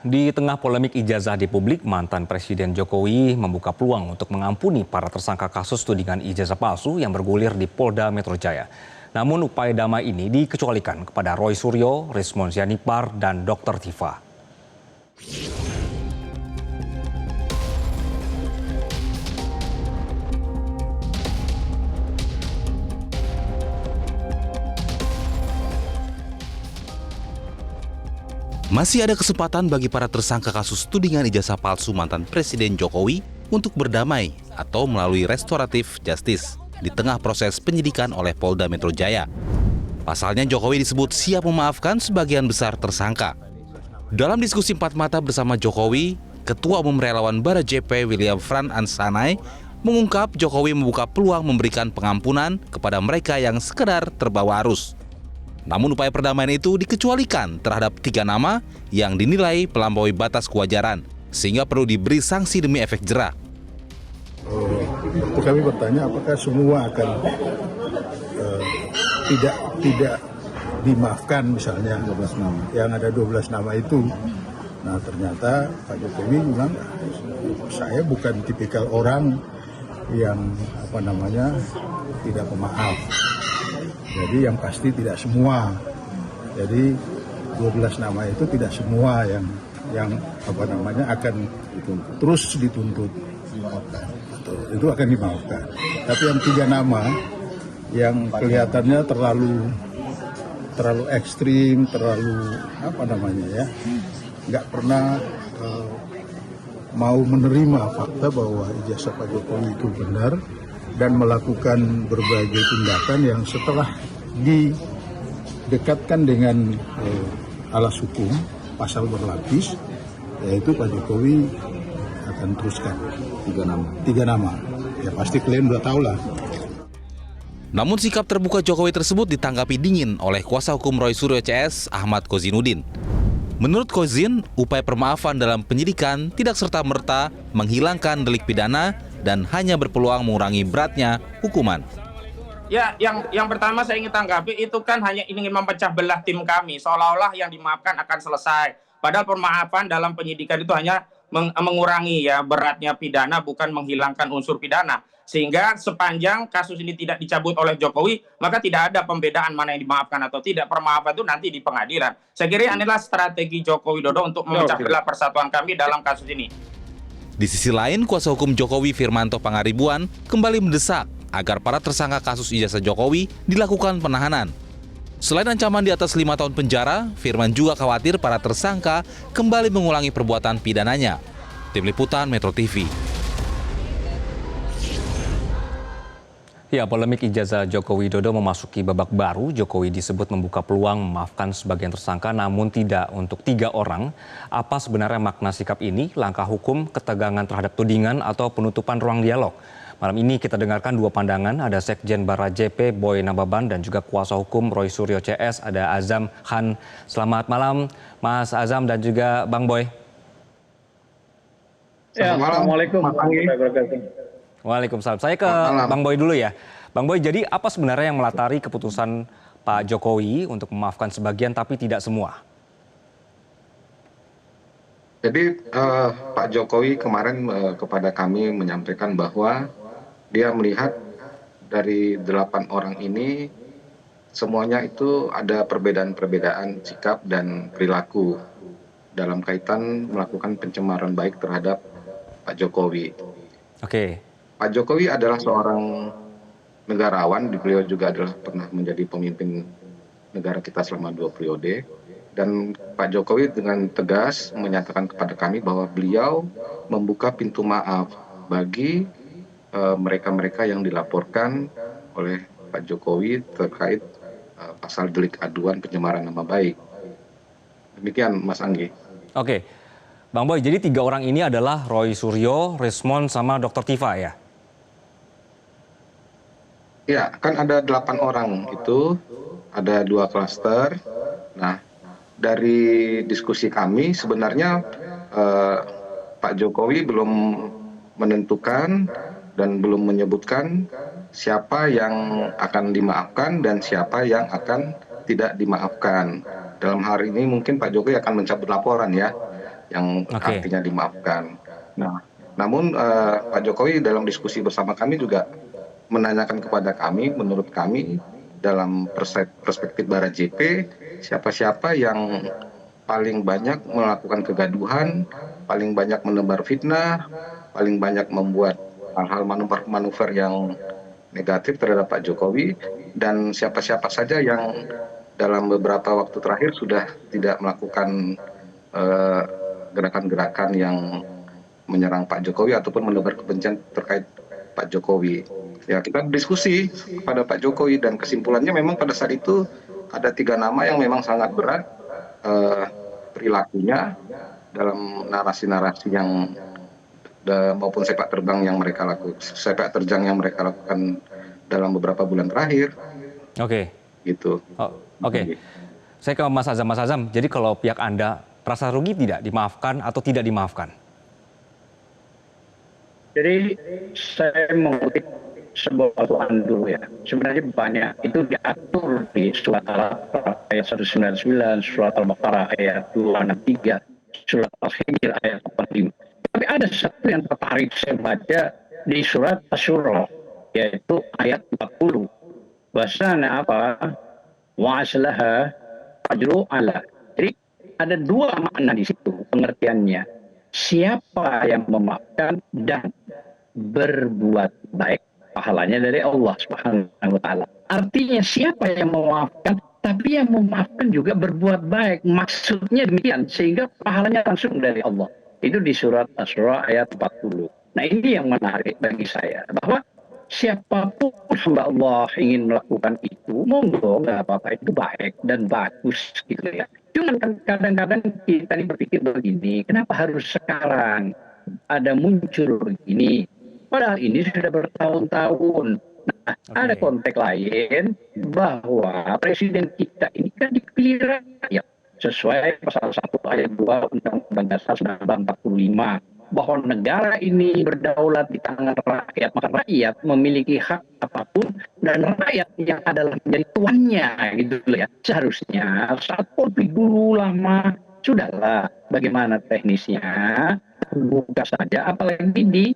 Di tengah polemik ijazah di publik, mantan Presiden Jokowi membuka peluang untuk mengampuni para tersangka kasus tudingan ijazah palsu yang bergulir di Polda Metro Jaya. Namun upaya damai ini dikecualikan kepada Roy Suryo, Rismon Sianipar, dan Dr. Tifa. Masih ada kesempatan bagi para tersangka kasus tudingan ijazah palsu mantan Presiden Jokowi untuk berdamai atau melalui restoratif justice di tengah proses penyidikan oleh Polda Metro Jaya. Pasalnya Jokowi disebut siap memaafkan sebagian besar tersangka. Dalam diskusi empat mata bersama Jokowi, Ketua Umum Relawan Bara JP William Fran Ansanai mengungkap Jokowi membuka peluang memberikan pengampunan kepada mereka yang sekedar terbawa arus. Namun upaya perdamaian itu dikecualikan terhadap 3 nama yang dinilai melampaui batas kewajaran, sehingga perlu diberi sanksi demi efek jerak. Kami bertanya apakah semua akan tidak dimaafkan, misalnya 12 nama. Yang ada 12 nama itu. Nah, ternyata Pak Jokowi bilang, saya bukan tipikal orang yang tidak pemaaf. Jadi yang pasti tidak semua. Jadi 12 nama itu tidak semua yang akan terus dituntut atau itu akan dimaafkan. Tapi yang 3 nama yang kelihatannya terlalu ekstrim, terlalu nggak pernah mau menerima fakta bahwa ijazah Pak Jokowi itu benar dan melakukan berbagai tindakan yang setelah didekatkan dengan alas hukum, pasal berlapis, yaitu Pak Jokowi akan teruskan 3 nama. Ya pasti kalian udah tahu lah. Namun sikap terbuka Jokowi tersebut ditanggapi dingin oleh kuasa hukum Roy Suryo CS, Ahmad Kozinudin. Menurut Kozin, upaya permaafan dalam penyidikan tidak serta-merta menghilangkan delik pidana dan hanya berpeluang mengurangi beratnya hukuman. Ya, yang pertama saya ingin tanggapi itu kan hanya ingin memecah belah tim kami, seolah-olah yang dimaafkan akan selesai. Padahal permaafan dalam penyidikan itu hanya mengurangi ya beratnya pidana, bukan menghilangkan unsur pidana. Sehingga sepanjang kasus ini tidak dicabut oleh Jokowi, maka tidak ada pembedaan mana yang dimaafkan atau tidak. Permaafan itu nanti di pengadilan. Saya kira inilah strategi Joko Widodo untuk memecah belah persatuan kami dalam kasus ini. Di sisi lain, kuasa hukum Jokowi Firmanto Pangaribuan kembali mendesak agar para tersangka kasus ijazah Jokowi dilakukan penahanan. Selain ancaman di atas 5 tahun penjara, Firman juga khawatir para tersangka kembali mengulangi perbuatan pidananya. Tim Liputan Metro TV. Ya, polemik ijazah Joko Widodo memasuki babak baru. Jokowi disebut membuka peluang memaafkan sebagian tersangka, namun tidak untuk 3 orang. Apa sebenarnya makna sikap ini? Langkah hukum, ketegangan terhadap tudingan, atau penutupan ruang dialog? Malam ini kita dengarkan 2 pandangan. Ada Sekjen Bara JP Boy Nababan dan juga kuasa hukum Roy Suryo CS, ada Azam Khan. Selamat malam Mas Azam dan juga Bang Boy. Ya, Assalamualaikum. Waalaikumsalam. Saya ke Bang Boy dulu ya. Bang Boy, jadi apa sebenarnya yang melatari keputusan Pak Jokowi untuk memaafkan sebagian tapi tidak semua? Jadi Pak Jokowi kemarin kepada kami menyampaikan bahwa dia melihat dari 8 orang ini semuanya itu ada perbedaan-perbedaan sikap dan perilaku dalam kaitan melakukan pencemaran baik terhadap Pak Jokowi. Oke. Pak Jokowi adalah seorang negarawan, beliau juga adalah pernah menjadi pemimpin negara kita selama 2 periode. Dan Pak Jokowi dengan tegas menyatakan kepada kami bahwa beliau membuka pintu maaf bagi mereka-mereka yang dilaporkan oleh Pak Jokowi terkait pasal delik aduan pencemaran nama baik. Demikian Mas Anggi. Oke. Bang Boy, jadi 3 orang ini adalah Roy Suryo, Rismon, sama Dr. Tifa ya? Ya, kan ada 8 orang itu, ada 2 klaster. Nah, dari diskusi kami sebenarnya Pak Jokowi belum menentukan dan belum menyebutkan siapa yang akan dimaafkan dan siapa yang akan tidak dimaafkan. Dalam hari ini mungkin Pak Jokowi akan mencabut laporan ya. yang Oke. artinya dimaafkan. Nah, namun Pak Jokowi dalam diskusi bersama kami juga menanyakan kepada kami, menurut kami dalam perspektif Barat JP, siapa-siapa yang paling banyak melakukan kegaduhan, paling banyak menebar fitnah, paling banyak membuat hal-hal manuver-manuver yang negatif terhadap Pak Jokowi, dan siapa-siapa saja yang dalam beberapa waktu terakhir sudah tidak melakukan gerakan-gerakan yang menyerang Pak Jokowi ataupun menebar kebencian terkait Pak Jokowi. Ya, kita diskusi kepada Pak Jokowi dan kesimpulannya memang pada saat itu ada 3 nama yang memang sangat berat perilakunya dalam narasi-narasi yang maupun sepak terjang yang mereka lakukan dalam beberapa bulan terakhir. Oke. Gitu. Oh, oke. Saya ke Mas Azam. Mas Azam, jadi kalau pihak Anda merasa rugi tidak dimaafkan atau tidak dimaafkan? Jadi saya mengutip sebuah aturan dulu ya. Sebenarnya banyak itu diatur di surat Al-Baqarah ayat 199, surat Al-Baqarah ayat 263, surat Al-Hijr ayat 45. Tapi ada satu yang tertarik saya baca di surat Asy-Syura, yaitu ayat 40. Bahasanya apa? Wa aslaha ajru ala. Jadi ada 2 makna di situ pengertiannya. Siapa yang memaafkan dan berbuat baik, pahalanya dari Allah Subhanahu wa taala. Artinya siapa yang memaafkan tapi yang memaafkan juga berbuat baik. Maksudnya demikian, sehingga pahalanya langsung dari Allah. Itu di surat Asy-Syura ayat 40. Nah, ini yang menarik bagi saya, bahwa siapapun hamba Allah ingin melakukan itu, monggo, nggak apa-apa, itu baik dan bagus gitu ya. Cuman kan kadang-kadang kita ini berpikir begini, kenapa harus sekarang ada muncul begini? Padahal ini sudah bertahun-tahun. Nah, ada konteks lain bahwa presiden kita ini kan dipilih rakyat sesuai pasal 1 ayat 2 Undang-Undang Dasar 1945, bahwa negara ini berdaulat di tangan rakyat, maka rakyat memiliki hak apapun dan rakyat yang adalah menjadi tuannya gitu loh ya. Seharusnya saat konflik dulu lama, sudahlah bagaimana teknisnya buka saja, apalagi di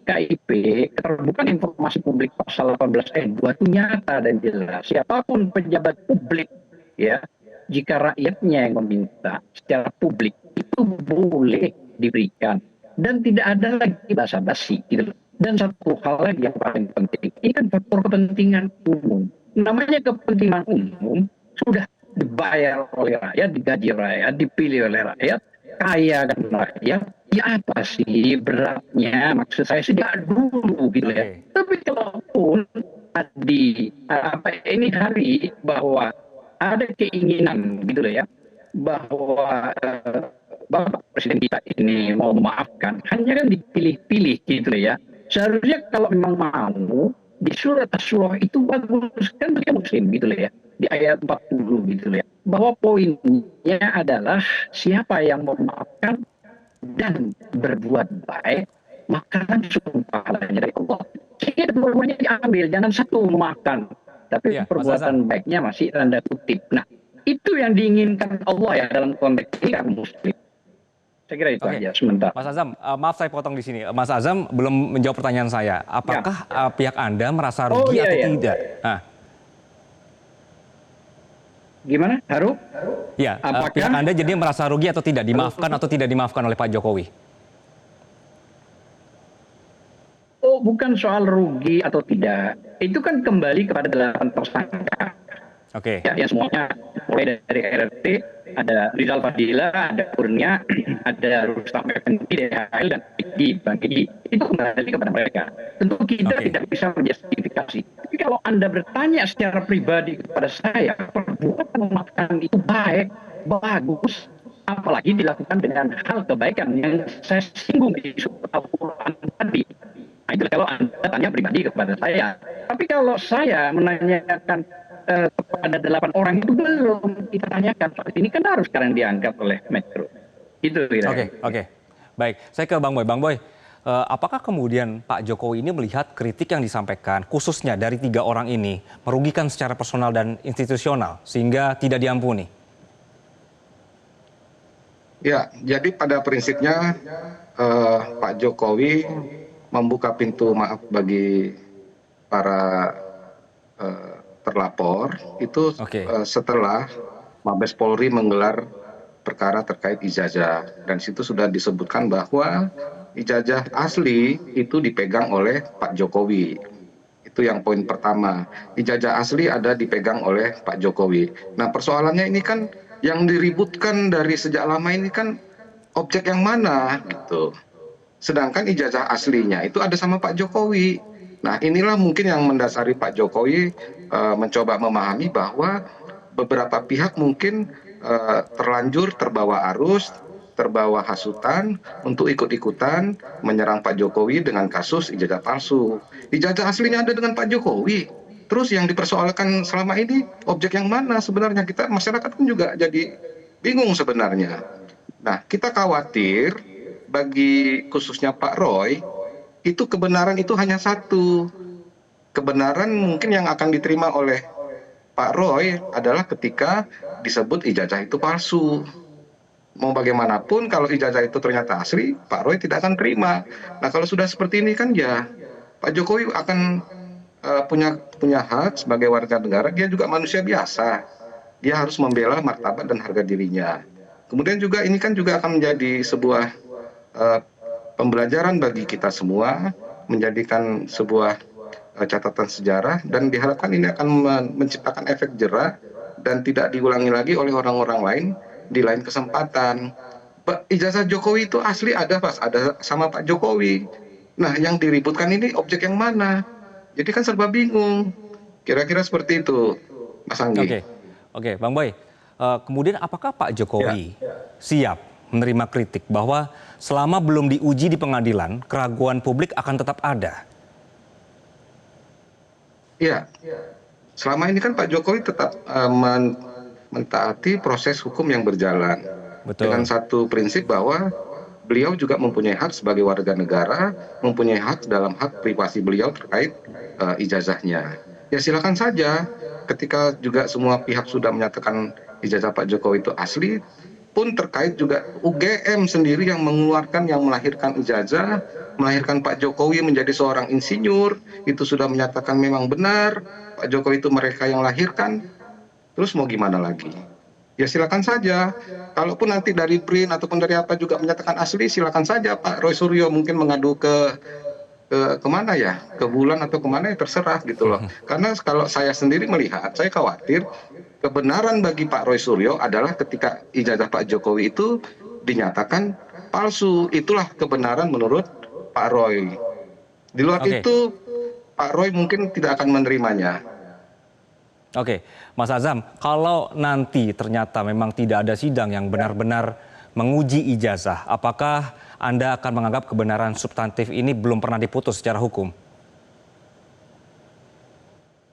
KIP, keterbukaan informasi publik pasal 18 ayat 2 itu nyata dan jelas. Siapapun pejabat publik ya, jika rakyatnya yang meminta secara publik itu boleh diberikan dan tidak ada lagi basa-basi gitu. Dan satu hal lagi yang paling penting, ini kan faktor kepentingan umum. Namanya kepentingan umum sudah dibayar oleh rakyat, digaji rakyat, dipilih oleh rakyat, kaya dan rakyat. Ya apa sih beratnya, maksud saya sejak dulu gitu ya. Tapi kalaupun ini hari bahwa ada keinginan gitu loh ya, bahwa Bapak Presiden kita ini mau memaafkan, hanya kan dipilih-pilih gitu loh ya. Seharusnya kalau memang mau, di surat Asy-Syura itu bagus kan bagi muslim gitu loh ya, di ayat 40 gitu loh ya, bahwa poinnya adalah siapa yang memaafkan dan berbuat baik, maka langsung pahalanya dari Allah. Sehingga dua-duanya diambil, jangan satu memaafkan, tapi Ya, perbuatan baiknya masih tanda kutip. Nah, itu yang diinginkan Allah ya dalam konteks ini kan muslim. Saya kira itu aja sementara. Mas Azam, maaf saya potong di sini. Mas Azam belum menjawab pertanyaan saya. Apakah pihak Anda merasa rugi atau tidak? Nah. Gimana? Haru? Ya, Apakah pihak Anda jadi merasa rugi atau tidak, dimaafkan atau tidak dimaafkan oleh Pak Jokowi? Oh, bukan soal rugi atau tidak. Itu kan kembali kepada 8 tersangka. Oke. Ya, yang semuanya mulai dari RRT, ada Rizal Fadila, ada Kurnia, ada Rustam Effendi, DHL, dan Bang Edi. Itu kembali kepada mereka. Tentu kita tidak bisa menjustifikasi. Tapi kalau Anda bertanya secara pribadi kepada saya, perbuatan memaafkan itu baik, bagus, apalagi dilakukan dengan hal kebaikan yang saya singgung di surat Al-Quran tadi. Nah, itu kalau Anda tanya pribadi kepada saya. Tapi kalau saya menanyakan kepada 8 orang itu belum kita tanyakan. Ini kan harus sekarang dianggap oleh Metro. Itu kira-kira. Oke. Baik, saya ke Bang Boy. Bang Boy, apakah kemudian Pak Jokowi ini melihat kritik yang disampaikan, khususnya dari 3 orang ini, merugikan secara personal dan institusional, sehingga tidak diampuni? Ya, jadi pada prinsipnya Pak Jokowi membuka pintu maaf bagi para terlapor itu Oke. setelah Mabes Polri menggelar perkara terkait ijazah, dan situ sudah disebutkan bahwa ijazah asli itu dipegang oleh Pak Jokowi. Itu yang poin pertama. Ijazah asli ada dipegang oleh Pak Jokowi. Nah, persoalannya ini kan yang diributkan dari sejak lama ini kan objek yang mana gitu. Sedangkan ijazah aslinya itu ada sama Pak Jokowi. Nah, inilah mungkin yang mendasari Pak Jokowi mencoba memahami bahwa beberapa pihak mungkin terlanjur terbawa arus, terbawa hasutan untuk ikut-ikutan menyerang Pak Jokowi dengan kasus ijazah palsu. Ijazah aslinya ada dengan Pak Jokowi. Terus yang dipersoalkan selama ini objek yang mana sebenarnya, kita masyarakat pun juga jadi bingung sebenarnya. Nah, kita khawatir bagi khususnya Pak Roy, itu kebenaran itu hanya satu. Kebenaran mungkin yang akan diterima oleh Pak Roy adalah ketika disebut ijazah itu palsu. Mau bagaimanapun kalau ijazah itu ternyata asli, Pak Roy tidak akan terima. Nah, kalau sudah seperti ini kan ya Pak Jokowi akan punya hak sebagai warga negara, dia juga manusia biasa. Dia harus membela martabat dan harga dirinya. Kemudian juga ini kan juga akan menjadi sebuah pembelajaran bagi kita semua, menjadikan sebuah catatan sejarah, dan diharapkan ini akan menciptakan efek jera dan tidak diulangi lagi oleh orang-orang lain di lain kesempatan. Ijazah Jokowi itu asli ada sama Pak Jokowi. Nah, yang diributkan ini objek yang mana? Jadi kan serba bingung. Kira-kira seperti itu, Mas Anggi. Oke, Bang Boy. Kemudian apakah Pak Jokowi siap menerima kritik bahwa selama belum diuji di pengadilan, keraguan publik akan tetap ada? Iya, selama ini kan Pak Jokowi tetap mentaati proses hukum yang berjalan. Betul. Dengan satu prinsip bahwa beliau juga mempunyai hak sebagai warga negara, mempunyai hak dalam hak privasi beliau terkait ijazahnya. Ya silakan saja, ketika juga semua pihak sudah menyatakan ijazah Pak Jokowi itu asli, pun terkait juga UGM sendiri yang mengeluarkan, yang melahirkan ijazah, melahirkan Pak Jokowi menjadi seorang insinyur, itu sudah menyatakan memang benar, Pak Jokowi itu mereka yang lahirkan, terus mau gimana lagi? Ya silakan saja, kalaupun nanti dari BRIN ataupun dari apa juga menyatakan asli, silakan saja Pak Roy Suryo mungkin mengadu ke kemana ya, ke bulan atau kemana ya terserah gitu loh. Karena kalau saya sendiri melihat, saya khawatir kebenaran bagi Pak Roy Suryo adalah ketika ijazah Pak Jokowi itu dinyatakan palsu. Itulah kebenaran menurut Pak Roy. Di luar itu Pak Roy mungkin tidak akan menerimanya. Oke, Mas Azam, kalau nanti ternyata memang tidak ada sidang yang benar-benar menguji ijazah, apakah Anda akan menganggap kebenaran substantif ini belum pernah diputus secara hukum?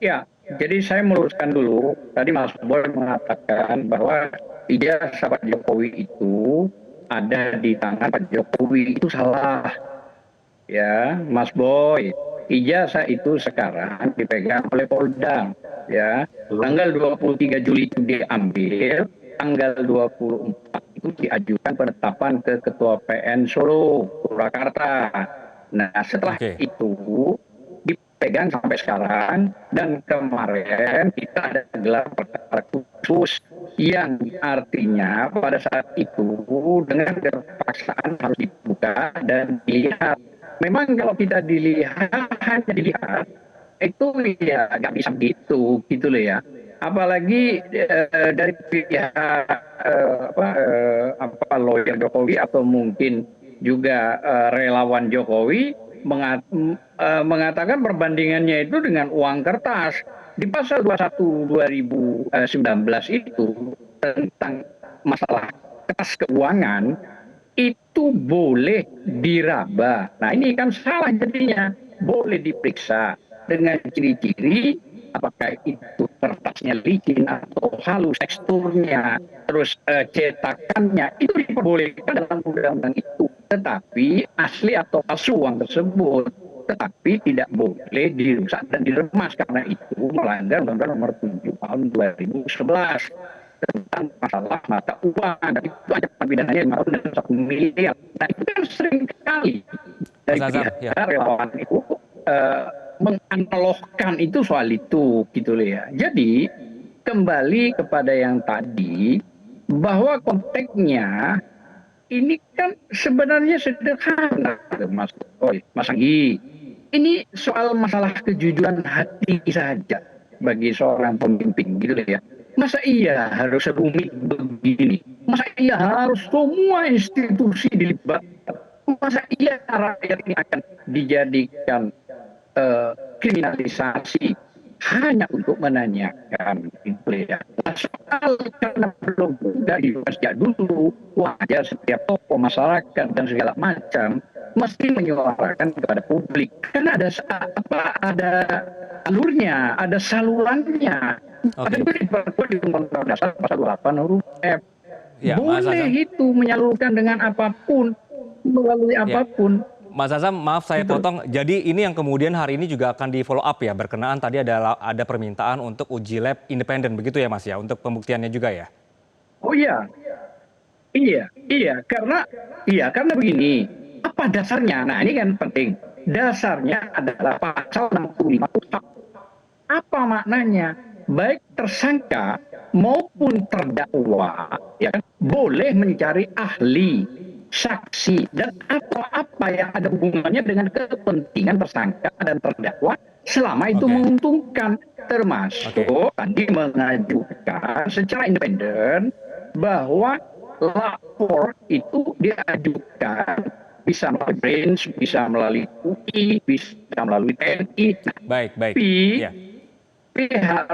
Ya, jadi saya meluruskan dulu. Tadi Mas Boy mengatakan bahwa ijazah Pak Jokowi itu ada di tangan Pak Jokowi. Itu salah. Ya, Mas Boy. Ijazah itu sekarang dipegang oleh Polda. Ya, tanggal 23 Juli itu diambil, tanggal 24 itu diajukan penetapan ke Ketua PN Solo, Purwakarta. Nah, setelah itu dipegang sampai sekarang, dan kemarin kita ada gelar perkara khusus yang artinya pada saat itu dengan terpaksaan harus dibuka dan dilihat. Memang kalau kita hanya dilihat itu ya nggak bisa gitu loh ya. Apalagi dari pihak lawyer Jokowi atau mungkin juga relawan Jokowi mengatakan perbandingannya itu dengan uang kertas. Di pasal 21 2019 itu tentang masalah kertas keuangan itu boleh diraba. Nah, ini kan salah jadinya. Boleh diperiksa dengan ciri-ciri apakah itu kertasnya licin atau halus teksturnya, terus cetakannya, itu diperbolehkan dalam undang-undang itu. Tetapi asli atau palsu uang tersebut, tetapi tidak boleh dirusak dan diremas, karena itu melanggar Undang-Undang Nomor 7 Tahun 2011. tentang masalah mata uang dan itu ancaman pidananya 5 tahun dan 1 miliar. Nah itu kan sering sekali dari Mas Azam, pihak ya. relawan itu menganalogkan itu soal itu gitu loh ya. Jadi kembali kepada yang tadi bahwa konteksnya ini kan sebenarnya sederhana, Mas Anggi. Ini soal masalah kejujuran hati saja bagi seorang pemimpin gitu ya. Masa iya harus rumit begini? Masa iya harus semua institusi dilibatkan? Masa iya rakyat ini akan dijadikan kriminalisasi hanya untuk menanyakan itu ya. Nah, soal karena belum dari sejak dulu wajar setiap tokoh masyarakat dan segala macam mesti menyuarakan kepada publik karena ada alurnya, ada salurannya. Ada di Undang-Undang Dasar pasal 28 huruf F. Ya, Mas Boleh Azam. itu menyalurkan dengan apapun, melalui apapun. Mas Azam, maaf saya potong. Jadi ini yang kemudian hari ini juga akan di follow up ya, berkenaan tadi ada permintaan untuk uji lab independen, begitu ya Mas ya, untuk pembuktiannya juga ya? Oh iya, karena begini, apa dasarnya? Nah ini kan penting. Dasarnya adalah pasal 65 KUHP. Apa maknanya? Baik tersangka maupun terdakwa, ya kan, boleh mencari ahli, saksi dan apa yang ada hubungannya dengan kepentingan tersangka dan terdakwa selama itu menguntungkan, termasuk tadi mengajukan secara independen bahwa lapor itu diajukan bisa melalui BRINS, bisa melalui UI, bisa melalui TNI. Baik. Tapi Ya. pihak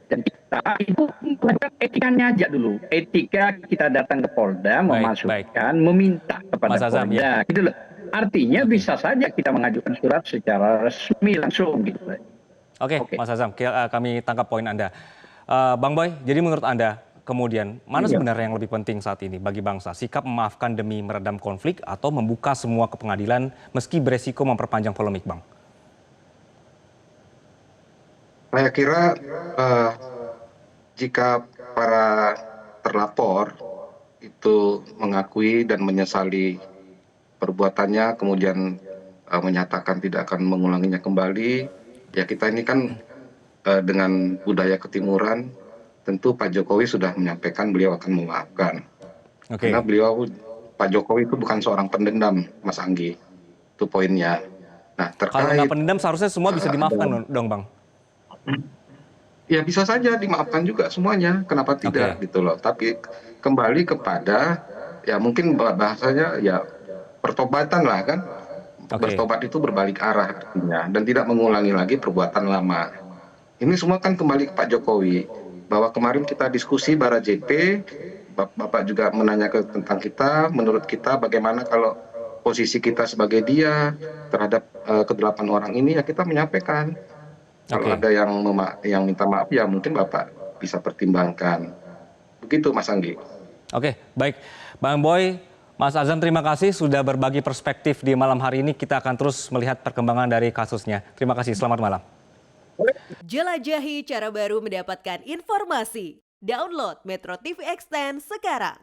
dan kita itu melakukan etikanya aja dulu. Etika kita datang ke Polda, memasukkan, meminta kepada Mas Azam, Polda, gitu loh. Artinya bisa saja kita mengajukan surat secara resmi langsung gitu. Oke, Mas Azam, kami tangkap poin Anda. Bang Boy, jadi menurut Anda kemudian mana sebenarnya yang lebih penting saat ini bagi bangsa? Sikap memaafkan demi meredam konflik atau membuka semua ke pengadilan meski beresiko memperpanjang polemik, Bang? Saya kira jika para terlapor itu mengakui dan menyesali perbuatannya, kemudian menyatakan tidak akan mengulanginya kembali, ya kita ini kan dengan budaya ketimuran, tentu Pak Jokowi sudah menyampaikan beliau akan memaafkan. Karena Pak Jokowi itu bukan seorang pendendam, Mas Anggi, itu poinnya. Nah, kalau nggak pendendam seharusnya semua bisa dimaafkan dong, Bang. Ya bisa saja dimaafkan juga semuanya, kenapa tidak gitu loh. Tapi kembali kepada ya mungkin bahasanya ya pertobatan lah kan. Bertobat itu berbalik arah artinya dan tidak mengulangi lagi perbuatan lama. Ini semua kan kembali ke Pak Jokowi, bahwa kemarin kita diskusi Bara JP, Bapak juga menanya tentang kita, menurut kita bagaimana kalau posisi kita sebagai dia terhadap ke-8 orang ini, ya kita menyampaikan. Kalau ada yang minta maaf, ya mungkin Bapak bisa pertimbangkan. Begitu Mas Anggi. Oke, baik. Bang Boy, Mas Azam, terima kasih sudah berbagi perspektif di malam hari ini. Kita akan terus melihat perkembangan dari kasusnya. Terima kasih, selamat malam. Jelajahi cara baru mendapatkan informasi. Download Metro TV Extend sekarang.